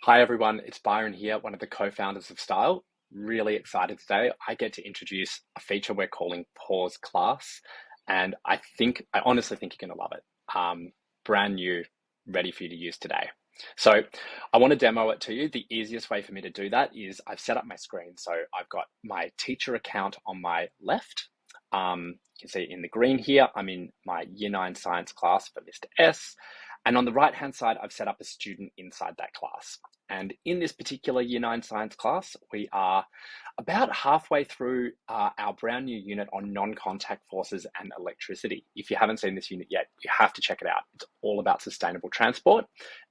Hi everyone, it's Byron here, one of the co-founders of Stile. Really excited today. I get to introduce a feature we're calling Pause Class, and I honestly think you're going to love it. Brand new, ready for you to use today. So I want to demo it to you. The easiest way for me to do that is I've set up my screen. So I've got my teacher account on my left. You can see in the green here, I'm in my Year 9 science class for Mr. S. And on the right-hand side, I've set up a student inside that class. And in this particular Year 9 science class, we are about halfway through our brand new unit on non-contact forces and electricity. If you haven't seen this unit yet, you have to check it out. It's all about sustainable transport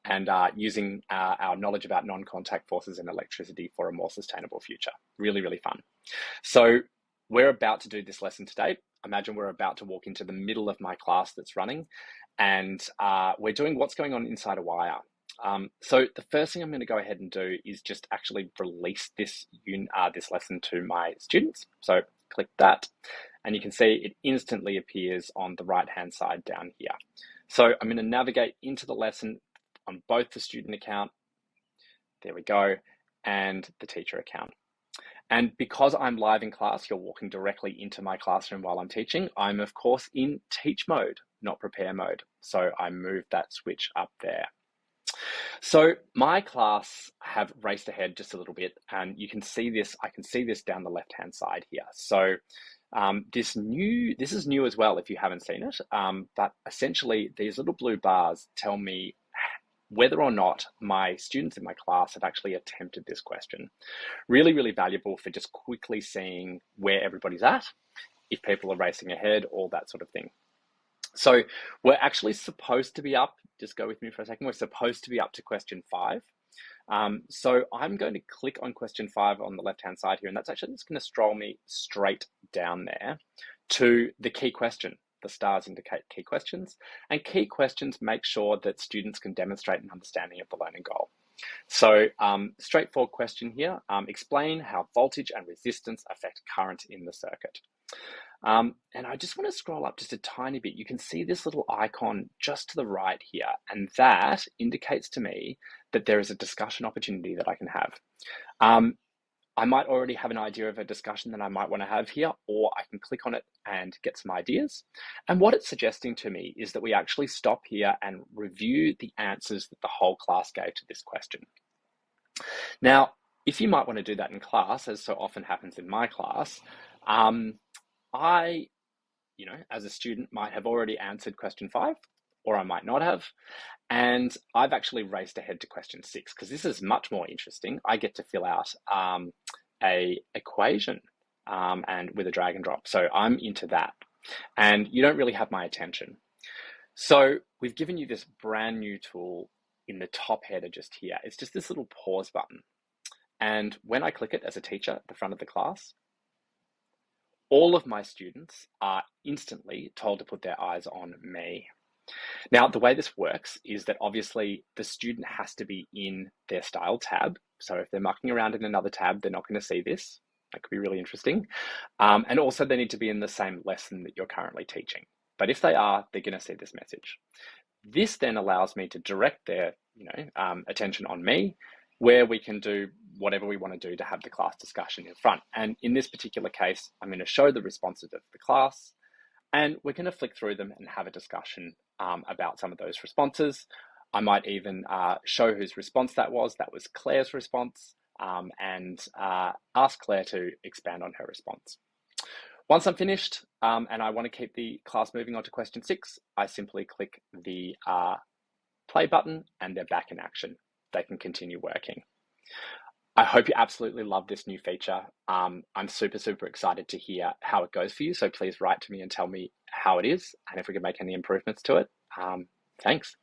and using our knowledge about non-contact forces and electricity for a more sustainable future. Really, really fun. So we're about to do this lesson today. Imagine we're about to walk into the middle of my class that's running, and we're doing what's going on inside a wire. So the first thing I'm going to go ahead and do is just actually release this lesson to my students. So click that, and you can see it instantly appears on the right-hand side down here. So I'm going to navigate into the lesson on both the student account, there we go, and the teacher account. And because I'm live in class, you're walking directly into my classroom while I'm teaching. I'm of course in teach mode, not prepare mode. So I moved that switch up there. So my class have raced ahead just a little bit, and you can see this, I can see this down the left-hand side here. So this is new as well if you haven't seen it, but essentially these little blue bars tell me whether or not my students in my class have actually attempted this question. Really, really valuable for just quickly seeing where everybody's at, if people are racing ahead, all that sort of thing. So we're actually supposed to be up, just go with me for a second, we're supposed to be up to question 5. So I'm going to click on question 5 on the left-hand side here, and that's actually just going to stroll me straight down there to the key question. The stars indicate key questions, and key questions make sure that students can demonstrate an understanding of the learning goal. So straightforward question here, explain how voltage and resistance affect current in the circuit. And I just want to scroll up just a tiny bit. You can see this little icon just to the right here, and that indicates to me that there is a discussion opportunity that I can have. I might already have an idea of a discussion that I might want to have here, or I can click on it and get some ideas. And what it's suggesting to me is that we actually stop here and review the answers that the whole class gave to this question. Now, if you might want to do that in class, as so often happens in my class, I, as a student might have already answered question 5, or I might not have. And I've actually raced ahead to question 6 because this is much more interesting. I get to fill out a equation and with a drag and drop. So I'm into that. And you don't really have my attention. So we've given you this brand new tool in the top header just here. It's just this little pause button. And when I click it as a teacher at the front of the class, all of my students are instantly told to put their eyes on me. Now, the way this works is that obviously the student has to be in their Stile tab. So if they're mucking around in another tab, they're not going to see this. That could be really interesting. And also they need to be in the same lesson that you're currently teaching. But if they are, they're going to see this message. This then allows me to direct their attention on me, where we can do whatever we want to do to have the class discussion in front. And in this particular case, I'm going to show the responses of the class, and we're going to flick through them and have a discussion about some of those responses. I might even show whose response that was. That was Claire's response, and ask Claire to expand on her response. Once I'm finished and I want to keep the class moving on to question 6, I simply click the play button and they're back in action. They can continue working. I hope you absolutely love this new feature. I'm super, super excited to hear how it goes for you. So please write to me and tell me how it is and if we can make any improvements to it. Thanks.